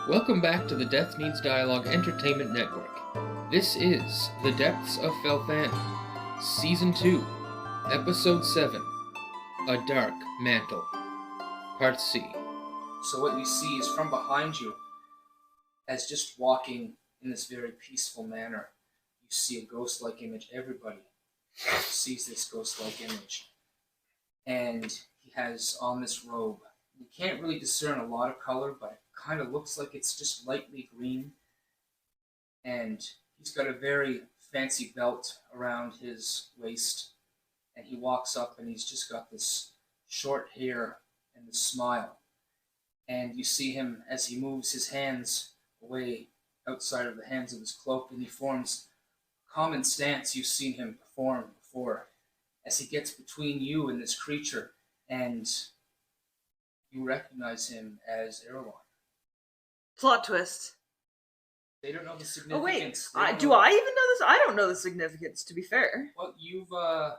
Welcome back to the Death Needs Dialogue Entertainment Network. This is The Depths of Felthan, Season 2, Episode 7, A Dark Mantle, Part C. So what you see is from behind you, as just walking in this very peaceful manner, you see a ghost-like image. Everybody sees this ghost-like image. And he has on this robe. You can't really discern a lot of color, but it kind of looks like it's just lightly green. And he's got a very fancy belt around his waist. And he walks up and he's just got this short hair and this smile. And you see him as he moves his hands away outside of the hands of his cloak, and he forms a common stance you've seen him perform before, as he gets between you and this creature, and you recognize him as Erlon. Plot twist. They don't know the significance. Oh wait, do I even know this? I don't know the significance, to be fair. Well, you've I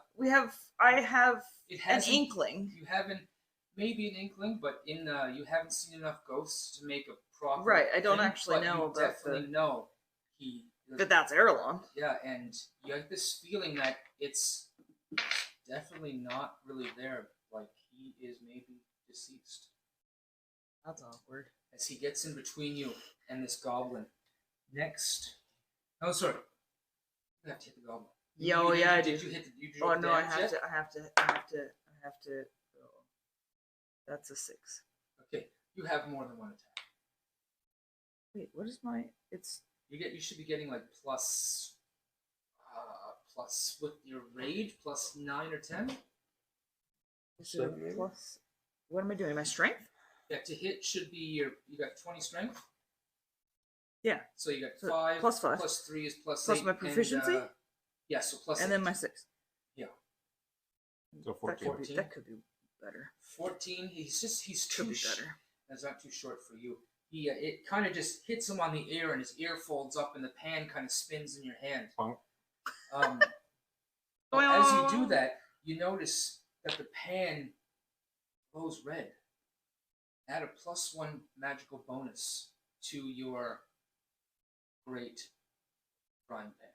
have an inkling. You haven't, maybe an inkling, but you haven't seen enough ghosts to make a proper. Right, I don't thing, actually know you about definitely know that that's Erlon. Yeah, and you have this feeling that it's definitely not really there. Like he is maybe deceased. That's awkward. As he gets in between you and this goblin. Next. Oh, sorry. You have to hit the goblin. I did. do. You hit the? Oh no, I have to. Oh, that's a 6. Okay, you have more than one attack. Wait, what is my? It's. You should be getting like plus with your rage plus 9 or 10. Is it a plus? What am I doing? My strength? Yeah, to hit should be you got 20 strength. Yeah. So you got 5 plus 5 plus 3 is plus plus 8. My proficiency. And, yeah, so plus. And 8. then my 6. Yeah. So 14. That could be better. 14. He's Could too be better. That's not too short for you. It kind of just hits him on the ear, and his ear folds up, and the pan kind of spins in your hand. But as you do that, you notice that the pan glows red. Add a +1 magical bonus to your great frying pan.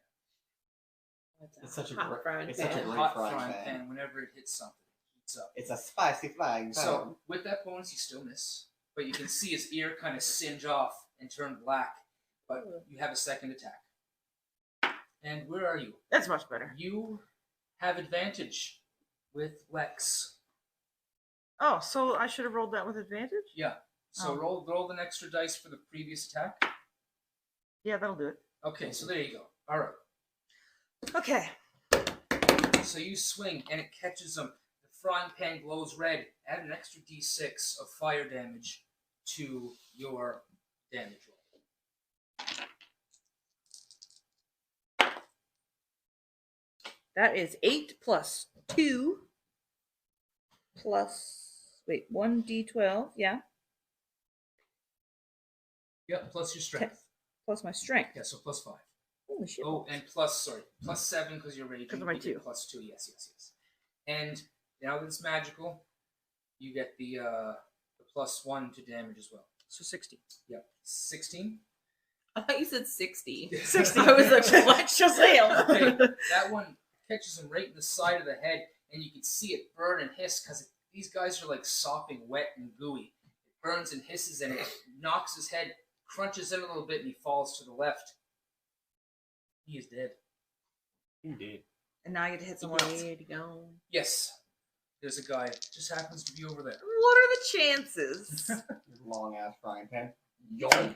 It's such a hot frying it's pan. such a great hot frying pan. pan. Whenever it hits something, it heats up. It's a spicy frying pan. So with that bonus, you still miss, but you can see his ear kind of singe off and turn black. But you have a second attack. And where are you? That's much better. You have advantage with Lex. Oh, so I should have rolled that with advantage? Yeah. So roll an extra dice for the previous attack. Yeah, that'll do it. Okay, so there you go. All right. Okay. So you swing, and it catches him. The frying pan glows red. Add an extra d6 of fire damage to your damage roll. That is 8 plus 2 plus... Wait, 1d12, yeah? Yep, plus your strength. Plus my strength. Yeah, so plus 5. Holy shit. Oh, and plus 7 because you're raging. Because of my 2. Plus 2, yes. And now that it's magical, you get the +1 to damage as well. So 16. Yep, 16. I thought you said 60. 60. I was like, what? Shazam! Okay, that one catches him right in the side of the head, and you can see it burn and hiss because these guys are like sopping wet and gooey. It burns and hisses, and it knocks his head, crunches in a little bit, and he falls to the left. He is dead. Indeed. And now I get to hit someone else. Way to go. Yes. There's a guy. Just happens to be over there. What are the chances? Long ass frying pan. Yoink.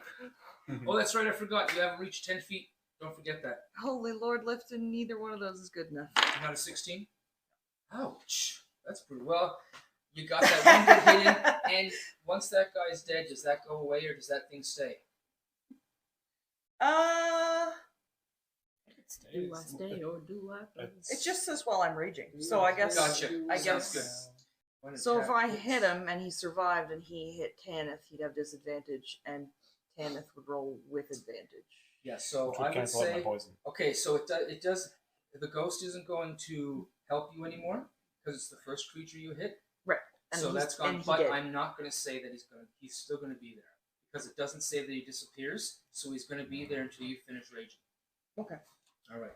Oh, that's right. I forgot. You haven't reached 10 feet. Don't forget that. Holy Lord, Lifton, neither one of those is good enough. Not a 16? Ouch. That's pretty well. You got that one good hit in, and once that guy's dead, does that go away or does that thing stay? Do I stay or do I go? It just says while I'm raging. So I guess... Gotcha. I Sounds guess... good. One So if attack. I hit him and he survived and he hit Tanith, he'd have disadvantage, and Tanith would roll with advantage. Yeah, so Which would I would cancel out my say... poison. Okay, so it does... The ghost isn't going to help you anymore because it's the first creature you hit. Right. And So he's- that's gone, and he but did. I'm not going to say that he's still going to be there because it doesn't say that he disappears, so he's going to be there until you finish raging. Okay. All right.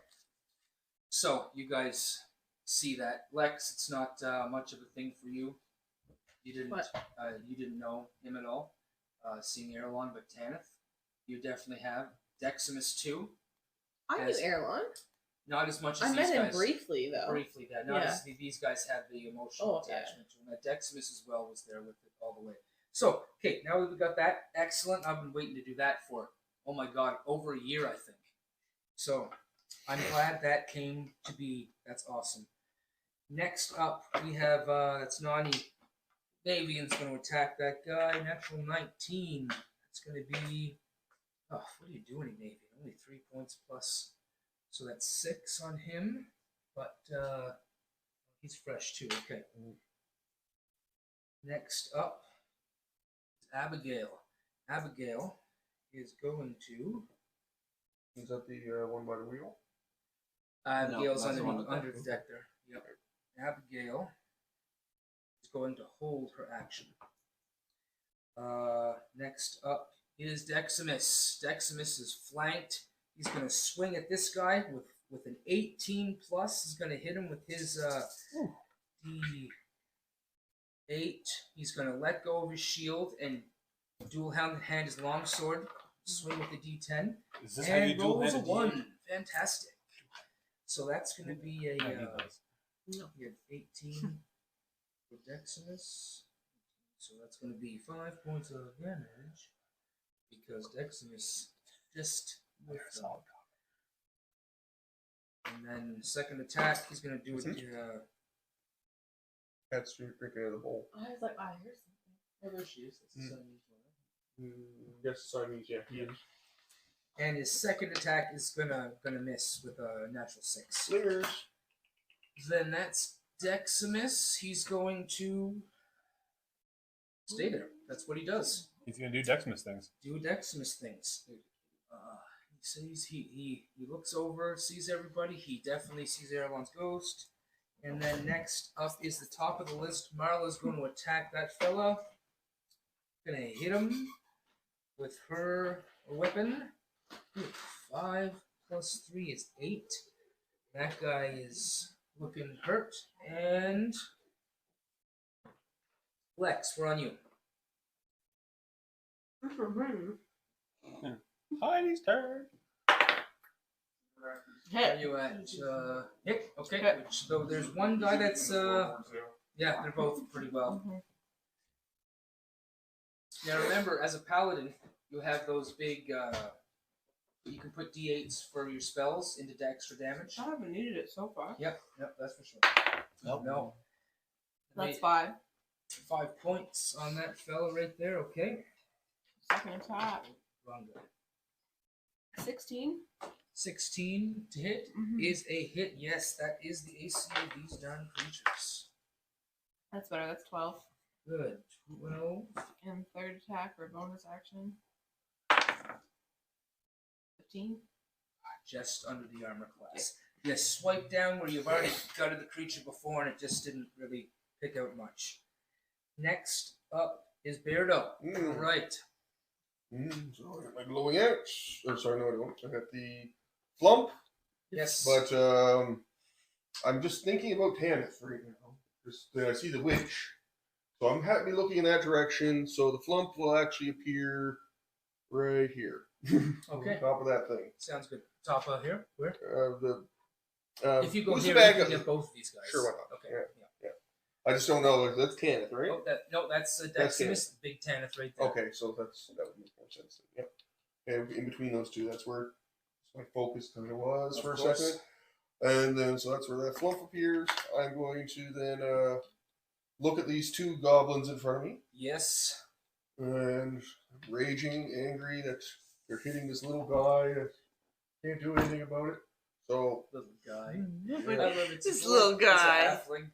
So you guys see that Lex? It's not much of a thing for you. You didn't. What? You didn't know him at all. Seeing Erlon, but Tanith, you definitely have. Deximus too. I knew Yes. Erlon. Not as much as I these met him guys. briefly though. Briefly, that not Yeah. as these guys had the emotional Oh, yeah. attachment to him. That Deximus as well was there with it all the way. So, okay, now that we got that, excellent. I've been waiting to do that for, oh my god, over a year, I think. So, I'm glad that came to be. That's awesome. Next up, we have that's Nani. Davian's going to attack that guy. Natural 19. It's going to be. Oh, what are you doing, Davian? Only 3 points plus. So that's 6 on him, but he's fresh too. Okay. Next up is Abigail. Abigail is going to. Is that the one by the wheel? Abigail's that's the one under with the deck there. Yep. Abigail is going to hold her action. Next up is Deximus. Deximus is flanked. He's going to swing at this guy with an 18 plus. He's going to hit him with his D8. He's going to let go of his shield and dual hand his longsword. Swing with the D10. Is this how you And dual rolls a hand 1. Fantastic. So that's going to be a No. you have 18 for Deximus. So that's going to be 5 points of damage because Deximus just whiffed them. And then second attack, he's going to do it. That's drinking out of the bowl. I was like, I hear something. Oh, there she is. That's the Siamese one. Yes, Siamese, yeah. And his second attack is gonna miss with a natural 6. Slingers. Then that's Deximus. He's going to stay there. That's what he does. He's gonna do Deximus things. Do Deximus things. He sees he looks over, sees everybody. He definitely sees Erlon's ghost. And then next up is the top of the list. Marla's going to attack that fella. Gonna hit him with her weapon. 5 plus 3 is 8. That guy is looking hurt. And Lex, we're on you. Heidi's turn. Are you at hit? Okay. Hit. Which, though there's one guy that's yeah, they're both pretty well. Now remember, as a paladin, you have those big you can put D8s for your spells into dex for damage. I haven't needed it so far. Yep, that's for sure. Nope. No. That's 5. 5 points on that fella right there, okay. Second attack. Wrong guy. 16. 16 to hit is a hit. Yes, that is the AC of these darn creatures. That's better. That's 12. Good. 12. And third attack for bonus action. 15. Just under the armor class. You swipe down where you've already gutted the creature before and it just didn't really pick out much. Next up is Beardo. Mm. Right. So I got my glowing axe. Or sorry, no, I don't. I got the flump. Yes. But I'm just thinking about Tanith right now. Just I see the witch. So I'm happy looking in that direction. So the flump will actually appear right here. Okay. Top of that thing. Sounds good. Top of here? Where? If you go who's here, the bag you of- can get both of these guys. Sure, why not? Okay. Yeah. I just don't know. That's Tanith, right? Oh, that's That's Deximus, the big Tanith right there. Okay, so that would make more sense. Then. Yep. And in between those two, that's where my focus kind of was Of for course. a second. And then, so that's where that flump appears. I'm going to then look at these two goblins in front of me. Yes. And raging, angry that they're hitting this little guy that can't do anything about it. So, Little guy. yeah. I love it. This little guy. It's a halfling.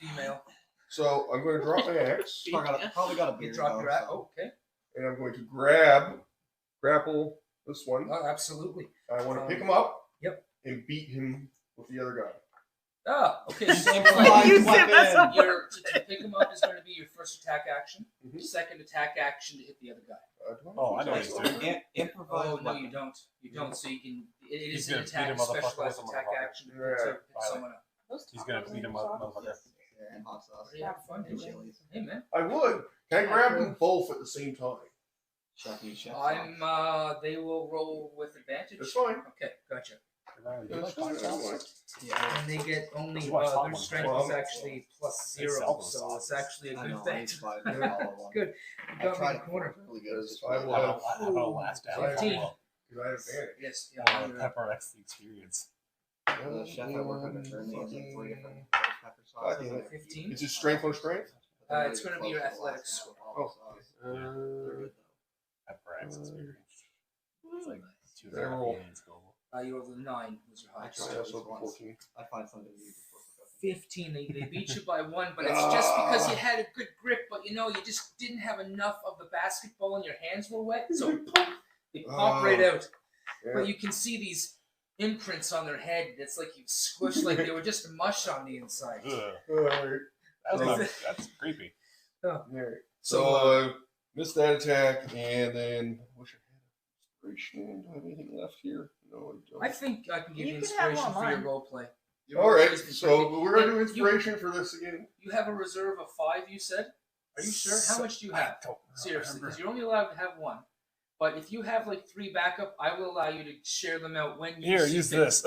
Female. So I'm going to drop my axe. Probably got a You beard. drop though, your axe. so- Oh, okay. And I'm going to grapple this one. Oh, absolutely. I want to pick him up. Yep. And beat him with the other guy. Ah, okay. So You said that's a your to pick him up is going to be your first attack action. Mhm. Second attack action to hit the other guy. Oh, I know what he's Nice. doing. Improvise. Oh no, weapon. you don't. You don't. So you can. It He's is an gonna beat a attack, motherfucker specialized with a attack motherfucker. action to Yeah. pick someone up. He's gonna beat him up, motherfucker. Yeah, and hot sauce. Are you having fun? And Did you? chilies. Hey man. I would. Can I grab them both at the same time? Chef, you chef. They will roll with advantage. That's fine. Okay, gotcha. That's fine. I don't mind. Yeah, and they get only That's why I saw their one. strength Well, is actually plus they 0, sell those so it's sauces. actually a I good know, I thing. need to buy them all at once. Good. You I got me tried in it the corner. before, it's really good. It's just I will really- have- How about a last down? 15. Because I have advantage. Yes, yeah. you're- Pepper X the experience. The chef I work under turned me into 3 different pepper sauces. damn it. 15. Is it strength on strength? It's gonna be your athletics score. Pepper X experience. It's like 2 They roll. hands go. You rolled a 9 was your I highest. tried Yeah, these so once. 14. I find something new before. 15. They beat you by 1, but it's just because you had a good grip, but you just didn't have enough of the basketball and your hands were wet, so pop, they pop right out. Yeah. But you can see these imprints on their head. It's like you squished, like they were just mush on the inside. Ugh. Alright. That's creepy. Alright. So, So, missed that attack, and then I wish I had inspiration. Do I have anything left here? No, I don't. I think I can give you You can have inspiration one for your mine. role play. All right, so we're gonna do inspiration for this again. You have a reserve of 5, you said? Are you sure? How much do you have? Seriously, because you're only allowed to have 1. But if you have like 3 backup, I will allow you to share them out when you Here, see use fit. this.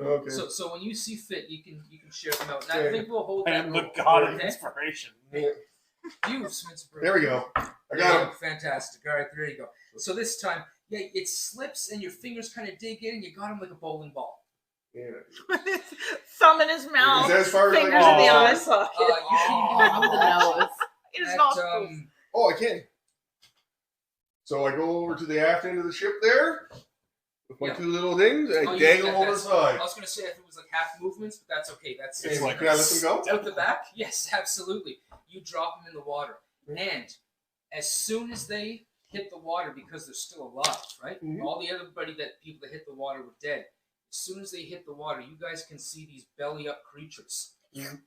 Okay. So when you see fit, you can share them out. And I Okay. think we'll hold I that am the rule, god of okay? inspiration. You have some inspiration. There we go. I got him. Fantastic. All right, there you go. So this time, yeah, it slips and your fingers kind of dig in, and you got him like a bowling ball. Yeah. Thumb in his mouth, Is that as far as I fingers can in the go? eye socket. You can do the nose. His at, nostrils. Oh, I can. So I go over to the aft end of the ship there with my Yeah. 2 little things, and Oh, I you dangle did them over the that. side. I was going to say if it was like half movements, but that's okay. That's It's like, can I let them go? out the back. Yes, absolutely. You drop them in the water, and as soon as they hit the water, because they're still alive, right? Mhm. All the other people that hit the water were dead. As soon as they hit the water, you guys can see these belly up creatures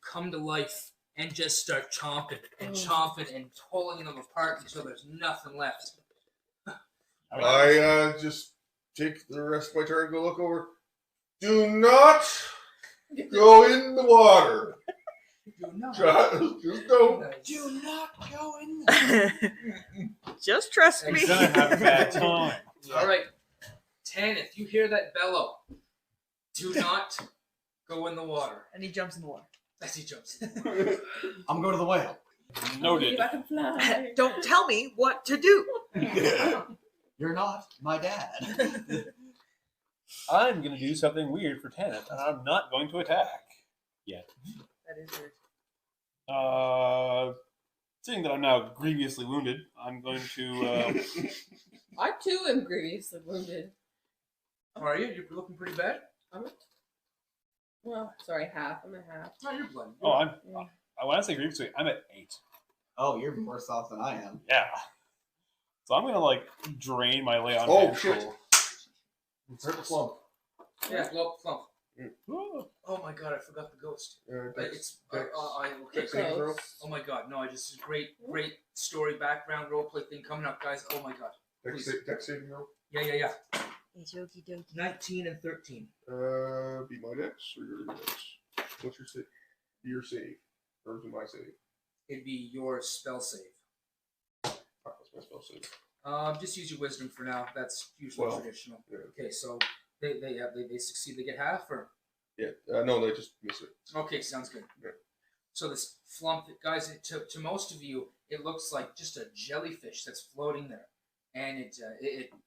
come to life and just start chomping and chomping and pulling them apart until there's nothing left. I just take the rest of my turn and go look over. Do not go in the water. Do not. Just don't. Do not go in. Just trust me. He's gonna have a bad time. All right, Tanith, you hear that bellow? Do not go in the water. And he jumps in the water. As he jumps. I'm going to the whale. Noted. I can fly. Don't tell me what to do. You're not my dad. I'm gonna do something weird for Tanith, and I'm not going to attack yet. That is weird. Seeing that I'm now grievously wounded, I'm going to. I too am grievously wounded. How are you? You're looking pretty bad. Well, sorry, half. I'm at half. No, you're bloody. When I say grievously, I'm at 8. Oh, you're worse off than I am. Yeah. So I'm gonna drain my lay on. Oh, hand shit. pool. Hurt the flump. Yeah, flump. Ooh. Oh my god, I forgot the ghost. Dex- It's Dex- okay. Dex saving throw. Oh my god, no! I just great story background roleplay thing coming up, guys. Oh my god. Dex saving throw. Yeah. It's okie dokie. 19 and 13. Be my dex or your dex? What's your save? Be your save. Or is it my save? It'd be your spell save. What's my spell save? Just use your wisdom for now. That's usually Well, traditional. yeah. Okay, so they succeed. They get half, or Yeah. No, they just miss it. okay, sounds good. Yeah. So this flump, guys, to most of you, it looks like just a jellyfish that's floating there, and it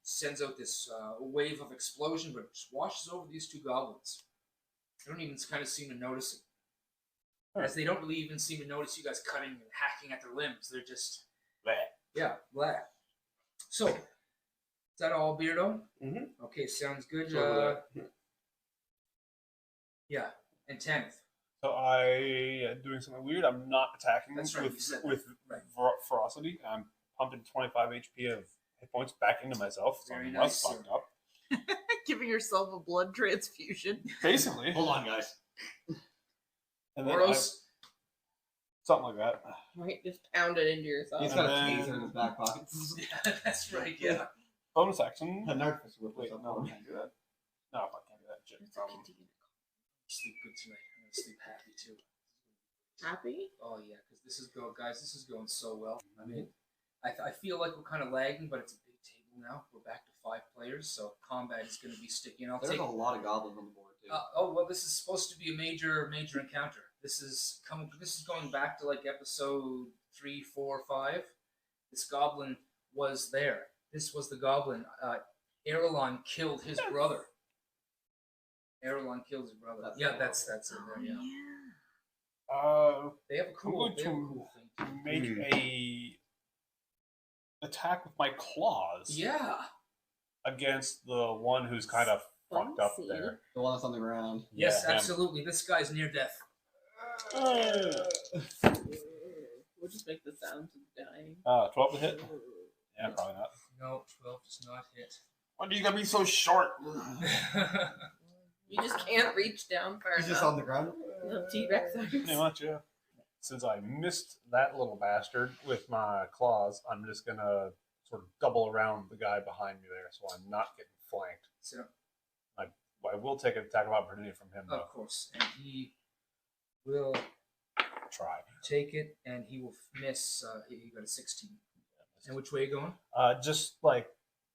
sends out this wave of explosion, but it just washes over these 2 goblins. They don't even kind of seem to notice it. As they don't really even seem to notice you guys cutting and hacking at their limbs. They're just Bleh. yeah, blah. So, is that all, Beardo? Mhm. Okay, sounds good. Sorry about that. Yeah, and 10th. So I doing something weird. I'm not attacking That's right, you said with that. Right. ferocity. I'm pumping 25 HP of hit points back into myself. So Very I'm nice, fucked sir. up. Giving yourself a blood transfusion. Basically. Hold on, guys. And then Boros. something like that. Right, just pound it into yourself. He's got a And then- taser in his back pocket. Yeah, that's right. Yeah. Bonus action. A knife is with Wait, us. no, I can't do that. No, I can't do that shit. Sleep good tonight. I'm gonna sleep happy too. Happy? Oh yeah, because this is guys. This is going so well. I mean, I feel like we're kind of lagging, but it's a big table now. We're back to 5 players, so combat is going to be sticky. And I'll There's take. a lot of goblins on the board too. Oh well, this is supposed to be a major encounter. This is going back to like episode 3, 4, 5. This goblin was there. This was the goblin. Erlon killed his brother. Erlon killed his brother. That's that's in there. Yeah. They have a I'm cool going thing. to make a attack with my claws Yeah. against the one who's kind of fucked up Fancy. there. The one that's on the ground. Yes, Yeah, him. absolutely. This guy's near death. We'll just make the sounds of dying. 12 to hit? Yeah, probably not. No, 12 does not hit. Why do you gotta be so short? You just can't reach down far He's just enough. on the ground. The T-Rex Pretty much, yeah. Since I missed that little bastard with my claws, I'm just gonna sort of double around the guy behind me there, so I'm not getting flanked. So, I will take an attack of opportunity from him, though. of course. And he will Try. take it, and he will miss. He got a 16. And which way are you going? Just like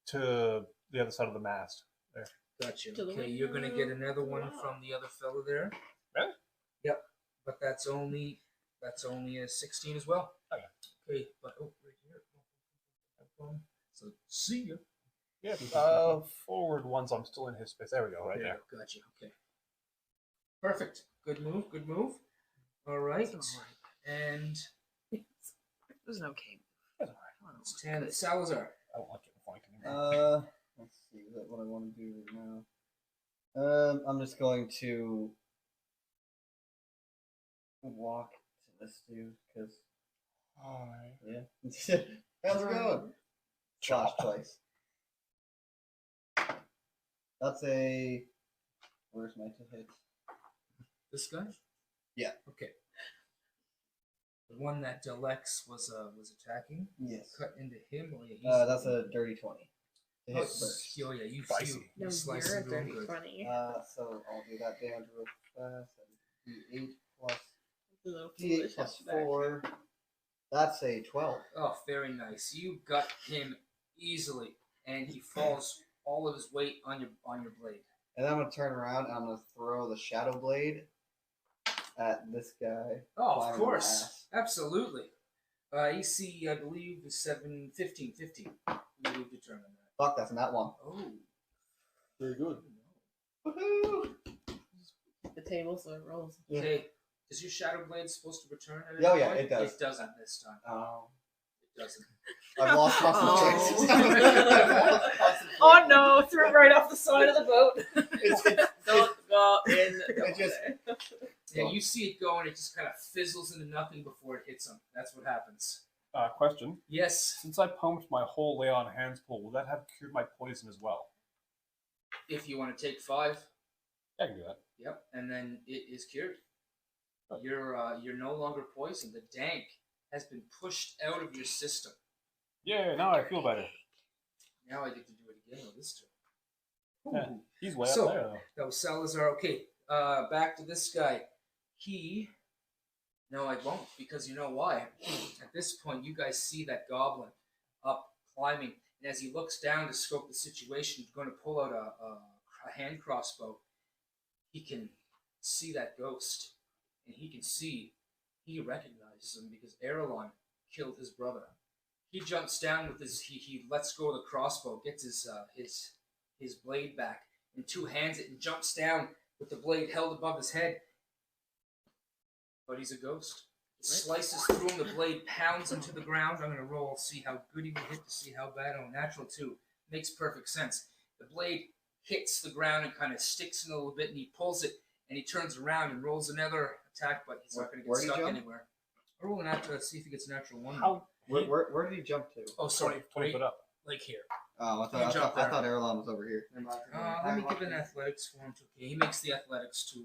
to the other side of the mast. There. Gotcha. To the Okay, you're going to get another one Wow. from the other fellow there. Really? Yep. But that's only a 16 as well. Okay. Okay, but right here. So see ya. Yeah. Forward once I'm still in his space. There we go. Right there. Gotcha. Okay. Perfect. Good move. Good move. All right. And It was an okay. it's 10. Salazar. I don't like getting flanked anymore. Let's see what I want to do right now. I'm just going to walk to this dude because yeah. How's it going? Slash twice. That's a. Where's my to hit? This guy. Yeah. Okay. The one that Lex was attacking. Yes. Cut into him. Oh yeah. That's a dirty 20. To hit Oh, first. oh yeah. You Spicy. You No, slice you're a him real dirty good. funny. So I'll do that damage real fast. D8 plus It's a little D8 foolish plus back here. 4. That's a 12. Oh, very nice. You got him easily, and he falls all of his weight on your blade. And then I'm gonna turn around and I'm gonna throw the shadow blade at this guy. Oh, of Fire course. blast. Absolutely. AC, I believe, is 15. We've determined that. Fuck, that's not one. Oh. Very good. Woohoo! The table so it rolls. Yeah. Okay. Is your shadow blade supposed to return at Oh, any yeah, point? it does. It doesn't this time. Oh. It doesn't. I've lost concentration. Oh. Oh no! Threw it right off the side of the boat. Don't go in. It Don't just- there. Yeah, you see it go, and it just kind of fizzles into nothing before it hits him. That's what happens. Question. Yes, Since I pumped my whole lay on hands pool, will that have cured my poison as well? if you want to take 5. Yeah, I can do that. Yep, and then it is cured. You're no longer poisoned. The dank has been pushed out of your system. Yeah, now I feel better. Now I get to do it again with this turn. Yeah, he's way So- up there, though. That was Salazar. Okay, back to this guy. No, I won't, because you know why. At this point, you guys see that goblin up climbing, and as he looks down to scope the situation, he's going to pull out a hand crossbow. He can see that ghost, and he recognizes him because Erlon killed his brother. He jumps down with he lets go of the crossbow, gets his blade back, and two-hands it and jumps down with the blade held above his head. But he's a ghost. It slices through him, the blade pounds into the ground. I'm going to roll, see how good he will hit to see how bad. Oh, natural 2. Makes perfect sense. The blade hits the ground and kind of sticks in a little bit, and he pulls it, and he turns around and rolls another attack, but he's not going to get Where'd he stuck jump? anywhere. I'll roll an natural, see if he gets a natural 1. How? Where did he jump to? Oh, sorry. 20 Wait, foot up. like here. Oh, He jumped I there. thought Erlon was over here. Let me give an athletics for him. Okay, he makes the athletics to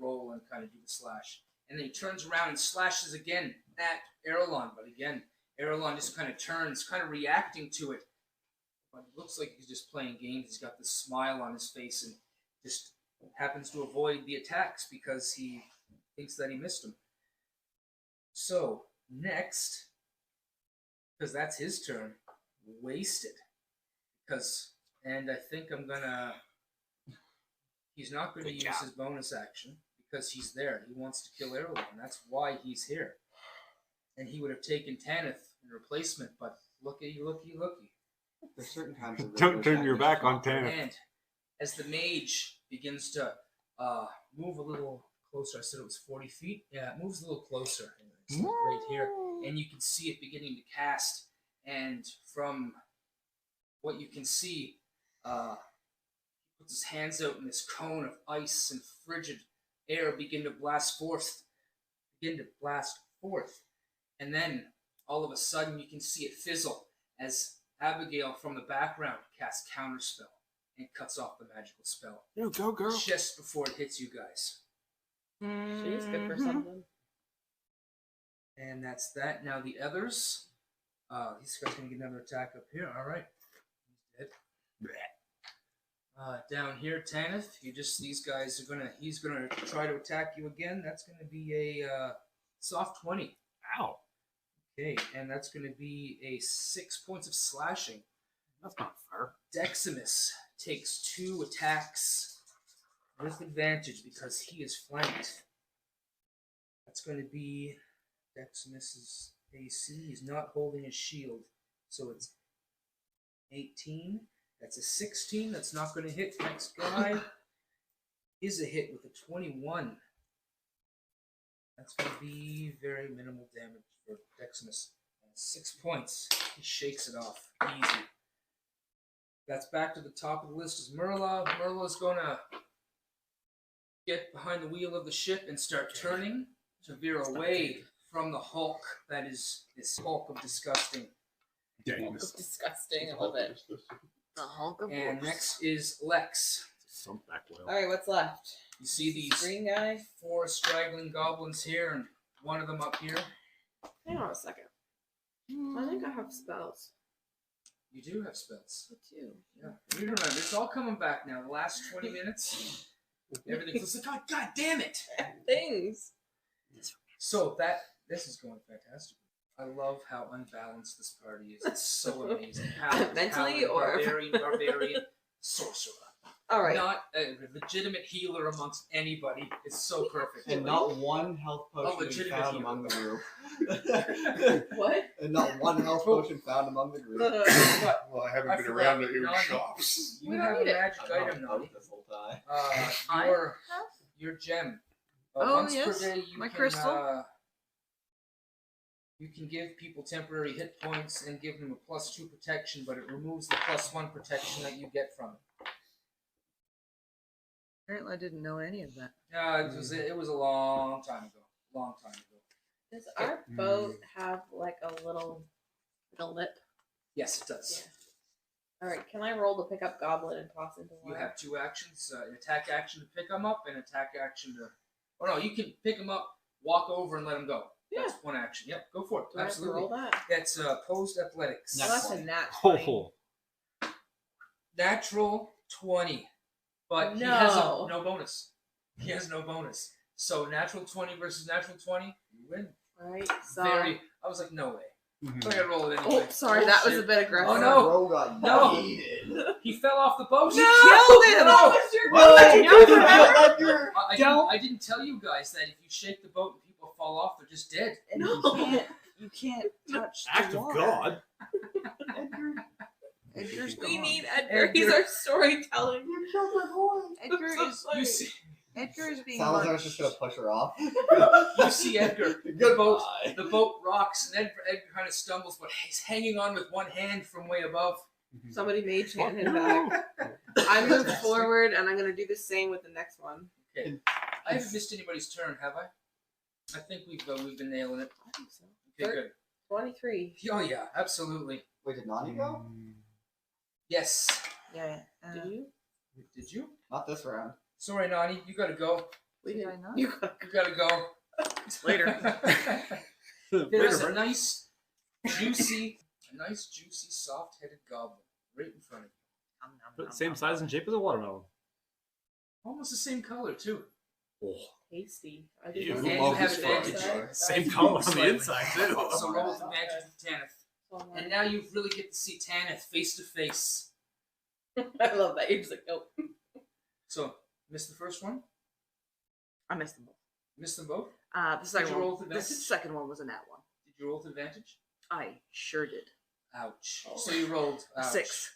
roll and kind of do the slash, and then he turns around and slashes again at Erlon. But again, Erlon just kind of turns, kind of reacting to it. But it looks like he's just playing games. He's got this smile on his face and just happens to avoid the attacks because he thinks that he missed him. So, next, because that's his turn, wasted. And I think I'm gonna... He's not going to use his bonus action because he's there. He wants to kill Erlon. That's why he's here. And he would have taken Tanith in replacement, but looky. There's certain times. Don't turn your back on Tanith. And as the mage begins to move a little closer, I said it was 40 feet. Yeah, it moves a little closer. It's like right here. And you can see it beginning to cast. And from what you can see, he puts his hands out, and this cone of ice and frigid air begin to blast forth. And then, all of a sudden, you can see it fizzle as Abigail from the background casts Counterspell and cuts off the magical spell. You go, girl. Just before it hits you guys. She's good for something. And that's that. Now the others. These guys going to get another attack up here. All right. He's dead. Down here, Tanith. These guys are he's gonna try to attack you again. That's gonna be a soft 20. Ow. Okay, and that's gonna be a 6 points of slashing. That's not fair. Deximus takes 2 attacks with advantage because he is flanked. That's going to be Deximus's AC. He's not holding his shield, so it's 18. That's a 16. That's not going to hit. Next guy is a hit with a 21. That's going to be very minimal damage for Deximus. 6 points. He shakes it off. Easy. That's back to the top of the list is Merla. Merla's going to get behind the wheel of the ship and start turning to veer away from the Hulk that is this Hulk of disgusting. It's disgusting. I love it. The Hulk of And Wolves. next is Lex. Some back whale. Alright, what's left? You see these Green guy? 4 straggling goblins here and one of them up here. Hang on a second. I think I have spells. You do have spells. I do. Yeah. You remember, it's all coming back now. The last 20 minutes, everything feels like, God damn it! Things. So this is going fantastic. I love how unbalanced this party is. It's so amazing. Mentally Paladin, or- barbarian, sorcerer. Alright. Not a legitimate healer amongst anybody. It's so perfect. And not one health potion legitimate found healer. among the group. What? And not one health potion found among the group. What? Well, I haven't I been forgot. around the No, shops. You We have don't a need it. magic I'm item, not Nani. this whole time. Your gem. Oh, Once yes, per day, you my can, crystal. You can give people temporary hit points and give them a +2 protection, but it removes the +1 protection that you get from it. Apparently, I didn't know any of that. It was a long time ago. Long time ago. Does our boat have like a little lip? Yes, it does. Yeah. Alright, can I roll to pick up Goblin and toss into You water? have 2 actions: an attack action to pick them up, and attack action to. Oh no, you can pick them up, walk over, and let them go. That's 1 action. Yep, go for it. Do I have to Absolutely. roll that? That's opposed athletics. Well, that's a nat Ho 20. ho. Natural 20. But he has no bonus. He has no bonus. So natural 20 versus natural 20, you win. Right, so... I was like, no way. Mhm. So I gotta roll it anyway. Oh, sorry, that was Bullshit. a bit aggressive. Oh, no. Bro got No. yeeted. He fell off the boat. No! killed him! No! was your No, I didn't tell you guys that if you shake the boat and people fall off, they're just dead. And you can't touch Act the of water. God. Edgar's We gone. need Edgar. Edgar. He's our storytelling. You killed my boy. Edgar is You see, Edgar is being Salazar's munched. just gonna push her off. you see Edgar. Goodbye. The boat rocks, and Edgar kind of stumbles, but he's hanging on with one hand from way above. Somebody mage hand him back. I move forward, and I'm going to do the same with the next one. Okay. I haven't missed anybody's turn, have I? I think we've been nailing it. I think so. Okay, good. 23. Oh yeah, absolutely. Wait, did Nani go? Yes. Yeah. Do you? Did you? Not this round. Sorry, Nani, you gotta go. We Did didn't. I not? You got You gotta go. Later. There's a nice, juicy, soft-headed goblin right in front of you. Same size and shape as a watermelon. Almost the same color too. Oh. Tasty. I You And didn't you love have this advantage. fun. Same color on the Slightly. inside too. So roll with advantage with Tanith. And now you really get to see Tanith face to face. I love that. You're just like, nope. So, missed the first one? I missed them both. Missed them both? The second you roll one. with The advantage? second one was a nat one. Did you roll with advantage? I sure did. Ouch. So you rolled A ouch. 6,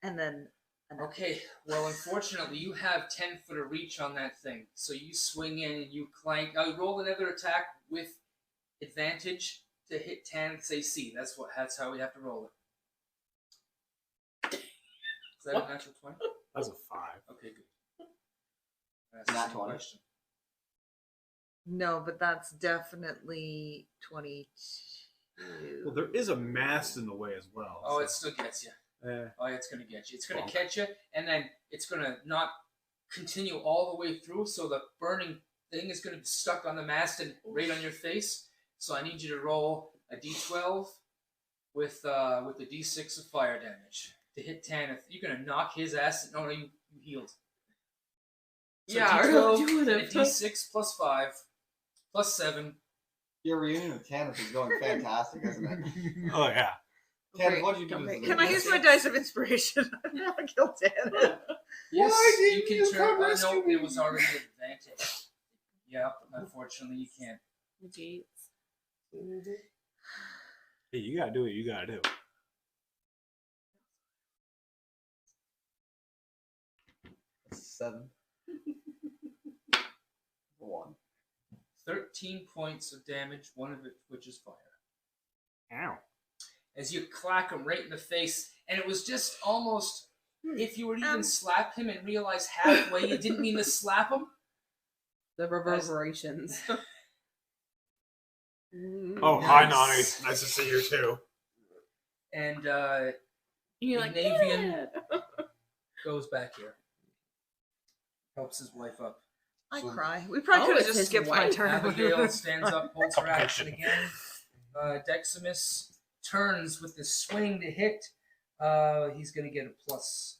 and then a nat. Okay, well, unfortunately, you have 10 foot of reach on that thing. So you swing in and you clank. Roll another attack with advantage to hit Tanith's AC. That's how we have to roll it. Is that a natural 20? That's a 5. Okay, good. That's Nat the 20. question. No, but that's definitely 22. Well, there is a mast in the way as well. Oh, it still gets you. Eh. Oh, it's going to get you. It's going Bonk. to catch you, and then it's going to not continue all the way through, so the burning thing is going to be stuck on the mast and right on your face. So I need you to roll a d12 with a d6 of fire damage to hit Tanith. You're going to knock his ass. No, you healed. So Yeah, d12 you and a would've. d6 plus 5 plus 7. Your reunion with Tanith is going fantastic, isn't it? Oh yeah. Tanith, what'd you do? Okay, as can a I use my dice of inspiration? I want to kill Tanith. Yes, Why you didn't can you turn. come rescue No, me? it was already advantage. Yeah, unfortunately, you can't. Jeez. Hey, you gotta do what you gotta do. That's 7. 1. 13 points of damage, one of it which is fire. Ow. As you clack him right in the face, and it was just almost, if you were to even slap him and realize halfway you didn't mean to slap him. The reverberations. Oh, hi, Nani. Nice to see you too. And You're like, Navian yeah. goes back here. Helps his wife up. I So- cry. We probably Oh, could have it's just his skipped my wife. turn. Abigail stands up, holds her action again. Deximus turns with the swing to hit. He's going to get a plus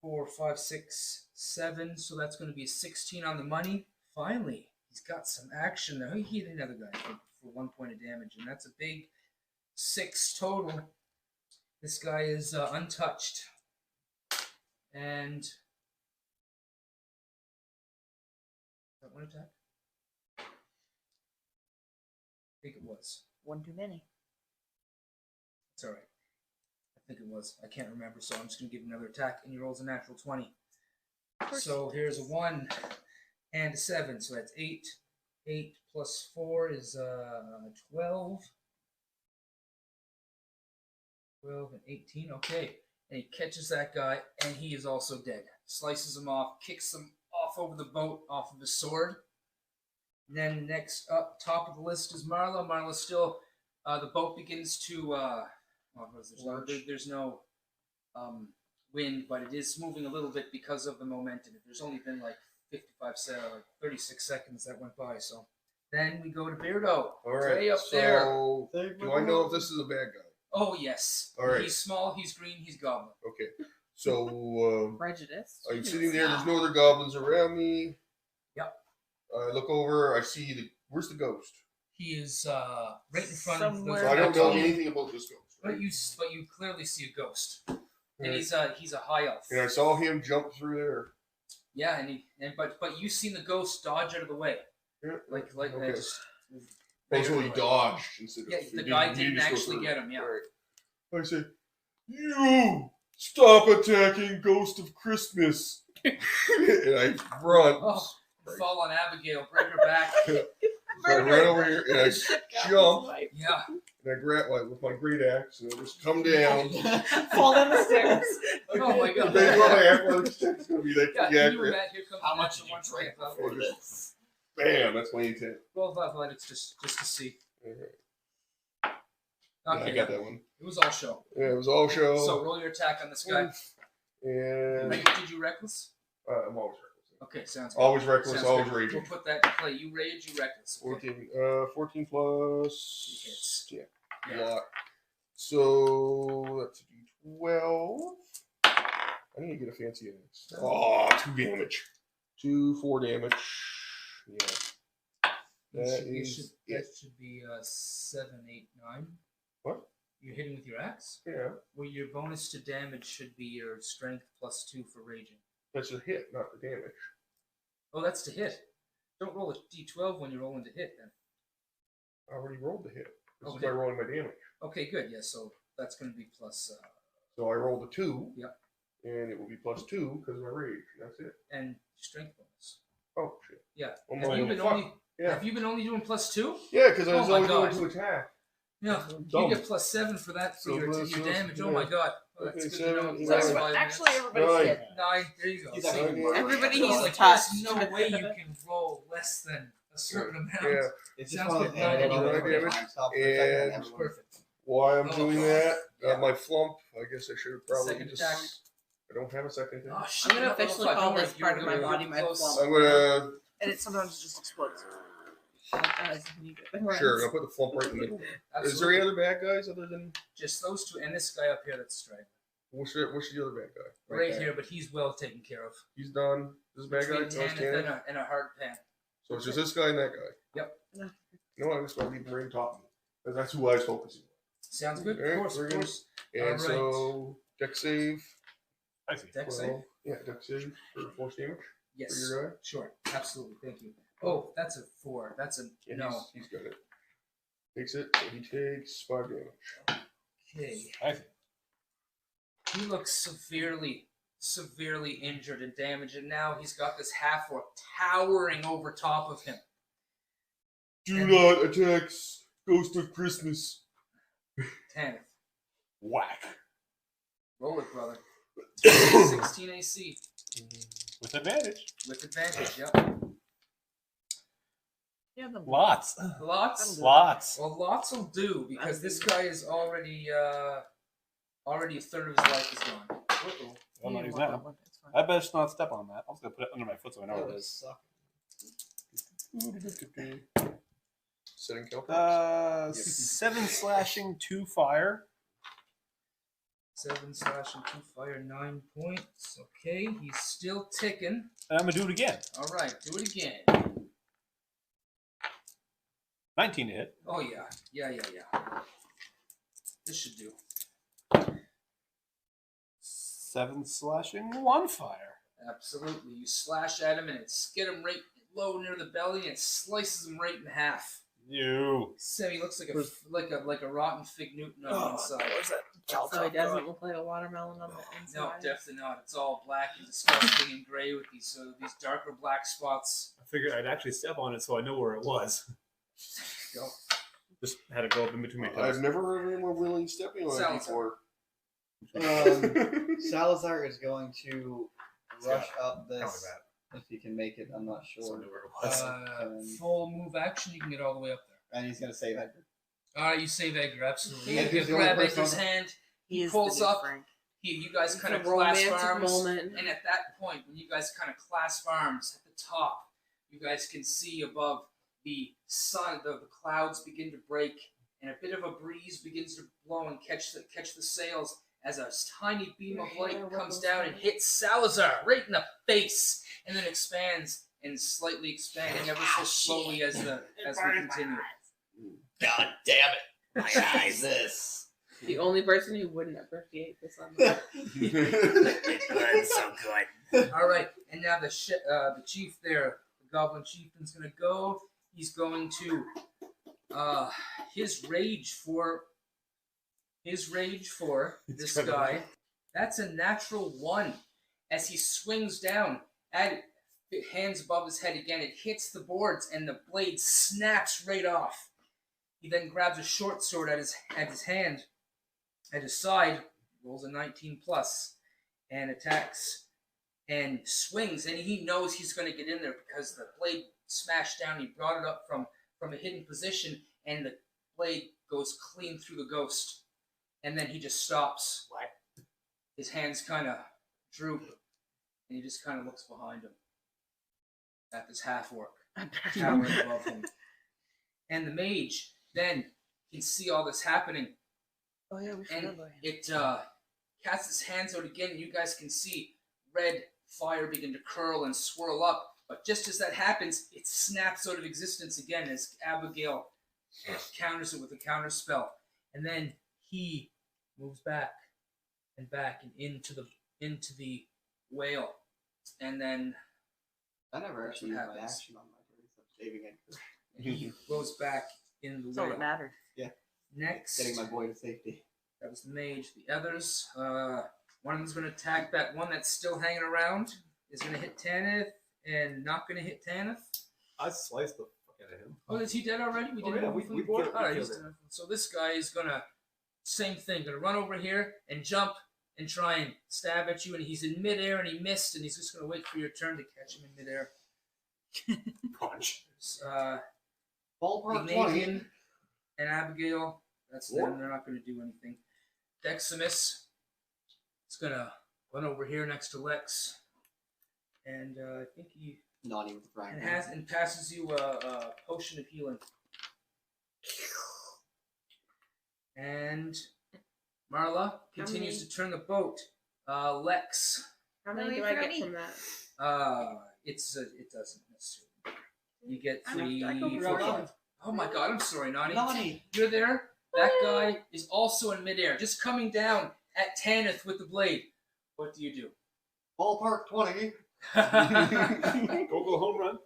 4, 5, 6, 7. So that's going to be a 16 on the money. Finally, he's got some action there. He hit another guy for 1 point of damage, and that's a big 6 total. This guy is untouched. And is that one attack? I think it was. One too many. It's alright. I think it was. I can't remember, so I'm just going to give him another attack, and he rolls a natural 20. So here's a 1 and a 7, so that's 8. 8 plus 4 is 12. 12 and 18, okay. And he catches that guy, and he is also dead. Slices him off, kicks him off over the boat, off of his sword. And then next up, top of the list is Marla. Marla's still, the boat begins to, there's no wind, but it is moving a little bit because of the momentum. There's only been like 36 seconds that went by, so. Then we go to Beardo. All right. Way up there. So, do I know if this is a bad guy? Oh, yes. All right. He's small, he's green, he's goblin. Okay. So, Prejudice. I'm sitting there. There's no other goblins around me. Yep. I look over. I see where's the ghost? He is right in front Somewhere. So I don't know of anything about this ghost. Right? but you clearly see a ghost. And Right. he's a high elf. And I saw him jump through there. Yeah, but you seen the ghost dodge out of the way. Yeah. Like Okay. just Oh, so he dodged instead of. Yeah, he the guy he didn't just go actually through. get him, yeah. All right. I say, you stop attacking Ghost of Christmas, and I run. Oh, fall on Abigail, break her back. So I run over here and I jump Yeah. and I grab with my great axe and I just come down. Fall down the stairs. Oh my god. They want my athletic check's gonna be like Yeah, yeah, can you imagine? Here comes How the much natural did you one drink for before athletics. this? bam, that's my intent. Both athletics just to see. Yeah, Okay. I got that one. It was all show. Yeah, it was all show. So roll your attack on this guy. and Did you reckless? I'm always reckless. Okay, sounds good. Always reckless, Sounds always good. raging. We'll put that in play. You rage, you reckless. Okay. 14 plus. Hits. Yeah. Yeah. Lot. So that's a d12. I need to get a fancy axe. Oh, 2 damage. 4 damage. Yeah. That should be 7, 8, 9. What? You're hitting with your axe? Yeah. Well, your bonus to damage should be your strength plus 2 for raging. That's a hit, not the damage. Oh, that's to hit. Don't roll a d12 when you're rolling to hit, then. I already rolled the hit. This Okay. is by rolling my damage. Okay, good. Yeah, so that's going to be plus. So I rolled a 2. Yep. And it will be plus 2 because of my rage. That's it. And strength bonus. Oh, shit. Yeah. Oh, Have you been fuck. only? Yeah. Have you been only doing plus 2? Yeah, because I was Oh my only God. going to attack. Yeah. Dumb. You get plus 7 for that for So your plus- damage. yeah. Oh my god. Oh, that's Okay, good to know. 7, That's yeah. 5 Actually, minutes. everybody's Nine. hit. 9. There you go. He's See, actually- Everybody so, he's like, touched. there's no way you can roll less than a certain amount. Yeah. It's Sounds just one of good. those things. Nine Everyone damage. stop for a second and And- everyone- Perfect. Why I'm Oh, doing God. that, Yeah. my flump, I guess I should have probably Second just. attack. I don't have a second Oh, attack. shit, I'm gonna no, officially no, call no, this you're part of my gonna body be my close. flump. I'm gonna. And it sometimes just explodes. Sure, I'll put the flump right in the middle. Is there any other bad guys other than. Just those two and this guy up here that's straggling. What's the other bad guy? Right there. here, but he's well taken care of. He's done. This bad guy? Between No, it's Tanith Tanith. and a hard pan. So it's just this guy and that guy. Yep. No, I'm just going to leave him right top of me. Because that's who I was focusing on. Sounds good. Alright, Of course, we're of gonna- course. And Alright. so, deck save. I see. Dex Well, save? yeah, deck save for force damage Yes. for your guy. Sure. Absolutely. Thank you. Oh, that's a 4. That's a Yeah, no. He's got it. Takes it. So he takes 5 damage. Okay. I see. He looks severely injured and damaged, and now he's got this half orc towering over top of him. Do not attack Ghost of Christmas. 10th. Whack. Roll it, brother. 16 AC. With advantage. With advantage, yep. Yeah, the Lots. Lots? Lots. Well, lots will do, because this guy is already a third of his life is gone. Uh-oh. I'll not you use want that. one, it's fine. I best not step on that. I'm just gonna put it under my foot so I know That where it would is. suck. Setting kill. 7 slashing, 2 fire. 7 slashing, 2 fire, 9 points. Okay, he's still ticking. And I'm gonna do it again. Alright, do it again. 19 to hit. Oh, yeah. Yeah. This should do. 7 slashing, 1 fire. Absolutely. You slash at him and it skid him right low near the belly and it slices him right in half. You. So he looks like a rotten fig Newton on the inside. So he doesn't look like a watermelon on the inside. No, definitely not. It's all black and disgusting and gray with these darker black spots. I figured I'd actually step on it so I know where it was. Go. Just had to go up in between my I've toes. never heard anyone willing stepping on it Salazar. before. Salazar is going to rush up Kinda this. like If he can make it, I'm not So I sure. knew where it was. Full move action, you can get all the way up there. And he's going to save Edgar. Alright, you save Edgar, absolutely. Yeah, You he's the only grab person Edgar's on- hand, He is pulls the new up. Frank. you guys It's kind a of clasp romantic arms. moment. And at that point, when you guys kind of clasp arms at the top, you guys can see above the sun, the clouds begin to break, and a bit of a breeze begins to blow and catch the sails as a tiny beam of light comes down and hits Salazar right in the face, and then expands and slightly expanding ever so slowly as we continue. God damn it. My eyes, this. The only person who wouldn't appreciate this on the It's so good. All right, and now the chief there, the Goblin Chieftain's gonna go. He's going to his rage for this guy. That's a natural 1. As he swings down, hands above his head again, it hits the boards and the blade snaps right off. He then grabs a short sword at his hand, at his side, rolls a 19 plus, and attacks and swings, and he knows he's going to get in there because the blade smashed down. He brought it up from a hidden position, and the blade goes clean through the ghost, and then he just stops. His hands kind of droop, and he just kind of looks behind him. at this half orc towering above him. And the mage then can see all this happening. Oh yeah, we forgot And about him. it casts its hands out again, and you guys can see red fire begin to curl and swirl up. But just as that happens, it snaps out of existence again as Abigail counters it with a counter spell. And then he moves back and into the whale. And then I never That's actually what used my happens. action on my turn except saving it. he goes back in the That's all whale. that mattered. Next, Getting my boy to safety. that was the mage. The others, one of them's going to attack that one that's still hanging around. Is going to hit Tanith and not going to hit Tanith. I sliced the fuck out of him. Oh, is he dead already? We Oh, didn't yeah, move we from the killed- board? we Alright, killed he's it. done. So this guy is going to, same thing, going to run over here and jump and try and stab at you. And he's in midair and he missed, and he's just going to wait for your turn to catch him in midair. Punch. Ballpark 20. Ignavian and Abigail, that's them. They're not going to do anything. Deximus is going to run over here next to Lex. And I think he Naughty with the frying and pan. passes you a potion of healing. And Marla continues to turn the boat. Lex, How many No, do you I forgot get me. from that? it doesn't necessarily. You get I know, 3, I go 4, real 5. Oh my god, I'm sorry, Nani. Naughty. You're there. That guy is also in midair, just coming down at Tanith with the blade. What do you do? Ballpark 20. Go home run.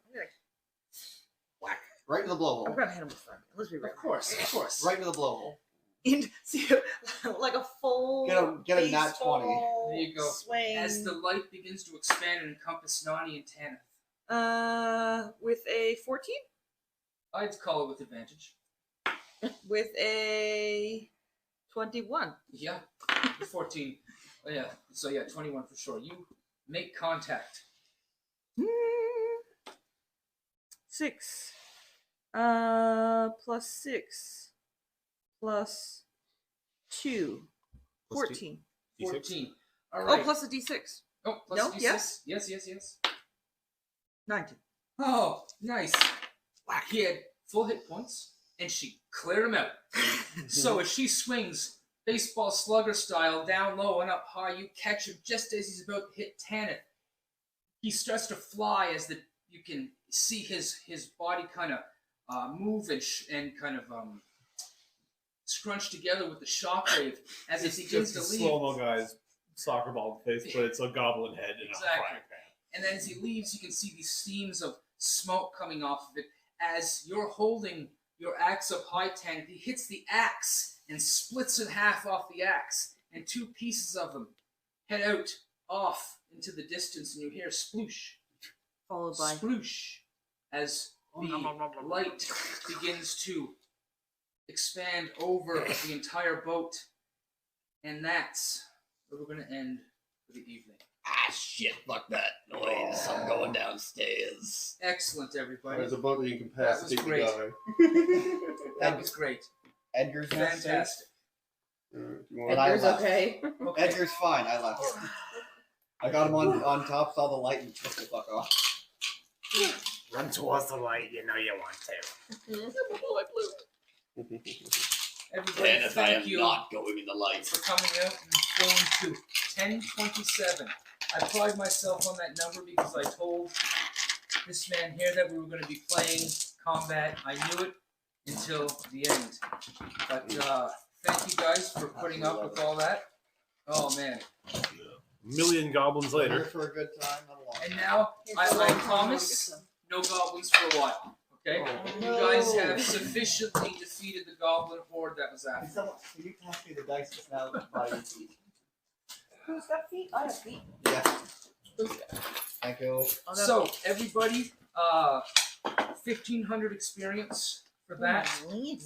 Right in the I'm blowhole. gonna hit him with fire. Let's be real. Of course. Right in the blowhole. See, like a full Get a nat 20. baseball There you go. swing. As the light begins to expand and encompass Nani and Tanith, with a 14, I'd call it with advantage. with a 21. Yeah, 14. Oh, yeah, so yeah, 21 for sure. You make contact. 6. Plus 6. Plus 2. Plus 14. 14. All right. Oh, plus a d6. Oh, plus No, D6. yes? Yes. 19. Oh, nice. He had full hit points, and she cleared him out. So as she swings, baseball slugger style, down low and up high, you catch him just as he's about to hit Tanith. He starts to fly as you can see his body kind of move and kind of scrunch together with the shockwave as It's it begins just to a leave. slow-mo guy's soccer ball face, but it's a goblin head and Exactly. a frying pan. And then as he leaves, you can see these steams of smoke coming off of it. As you're holding your axe up high, Tanith, he hits the axe and splits in half off the axe, and 2 pieces of them head out off into the distance, and you hear sploosh, Followed by. sploosh, as the light begins to expand over the entire boat, and that's where we're going to end for the evening. Ah, shit. Fuck that noise. I'm going downstairs. Excellent, everybody. There's a boat that you can pass That to was take the great. guy. That was great. Edgar's not safe. Fantastic. Do you want But I Edgar's left. okay. Okay. Edgar's fine. I left. I got him on top, saw the light, and took the fuck off. Run towards the light, you know you want to. Everybody, And if I am thank you not going in the light. for coming out and going to 10:27. I pride myself on that number because I told this man here that we were going to be playing combat. I knew it until the end. But thank you guys for putting up with all that. Oh man. A million goblins Here later. for a good time, not a long And time. now I promise no goblins for a while. Okay? You guys have sufficiently defeated the goblin horde that was after. Can you pass me the dice just now by your feet? Who's got feet? I have feet. Yeah. Thank you. So everybody, 1,500 experience for that.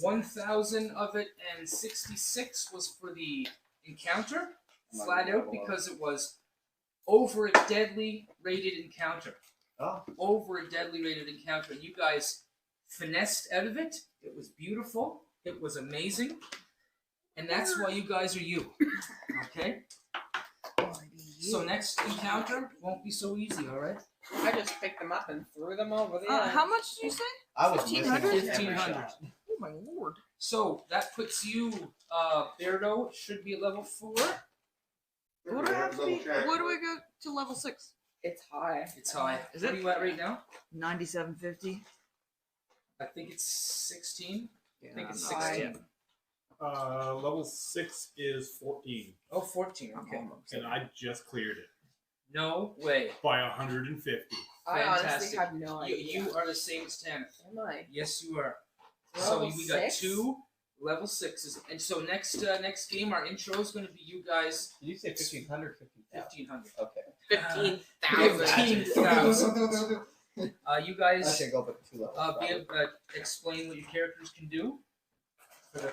1,000 of it and 66 was for the encounter, flat out because it was over a deadly rated encounter. Oh. Over a deadly rated encounter. And you guys finessed out of it. It was beautiful. It was amazing. And that's why you guys are you. Okay? So next encounter won't be so easy, alright? I just picked them up and threw them over the edge. How much did you say? I was missing 1500? every 1500. shot. Oh my lord. So that puts you, Beardo should be at level 4. What do I have to be? What do I go to level 6? It's high. It's high. Is What it? are you at right now? 9750. I think it's 16. Yeah, I think it's I'm not- 16. Level 6 is 14, Oh, 14. I'm Okay. almost and there. I just cleared it No way. by 150. I honestly Fantastic. have no idea. You are the same as Tanith. Am I? Yes, you are. Level So we got 6? 2 level 6s, and so next game, our intro is going to be you guys Did you say 1500? 1500. Okay. 15,000. You I guys should go up 2 levels. be able to explain what your characters can do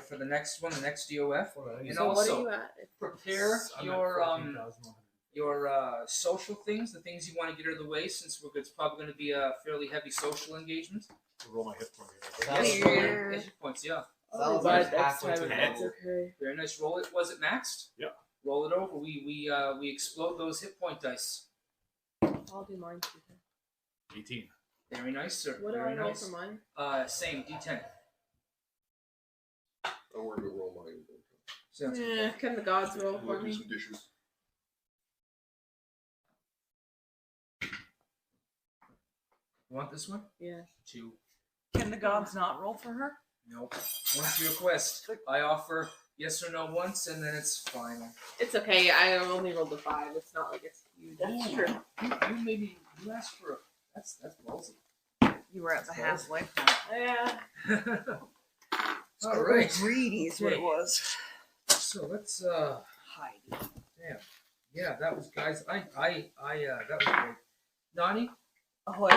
for the next one, the next DOF, and So what also are you at? prepare I'm at your 14,100. your social things, the things you want to get out of the way, since it's probably going to be a fairly heavy social engagement. Roll my hit point. Yes, Yeah. roll your hit points, yeah. Oh, Sounds but like next halfway time to it's level. okay. Very nice. Roll it. Was it maxed? Yep. Roll it over. We explode those hit point dice. I'll do mine too. 18. Very nice, sir. What do Very I roll nice. for mine? Same D10. Don't worry about roll mine. Sounds good. Eh, can the gods roll for We'll do me? some dishes. You want this one? Yeah. 2. Can the gods not roll for her? Nope. Once you request, I offer yes or no once, and then it's final. It's okay. I only rolled a 5. It's not like it's huge. That's Ooh. true. You asked for that's ballsy. You were at the halfway point. Yeah. All right. Greedy is what it Okay. was. So let's Hide. damn. Yeah, that was guys. That was great. Nani, Ahoy.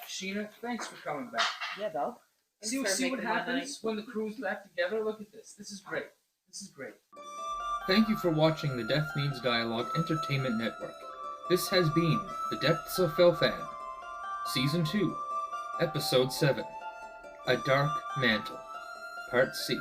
Sheena, thanks for coming back. Yeah, dog. See Thanks for what making my happens when the crew's back together. Look at this. This is great. This is great. Thank you for watching the Death Means Dialogue Entertainment Network. This has been The Depths of Felfan, Season 2, Episode 7, A Dark Mantle, Part C.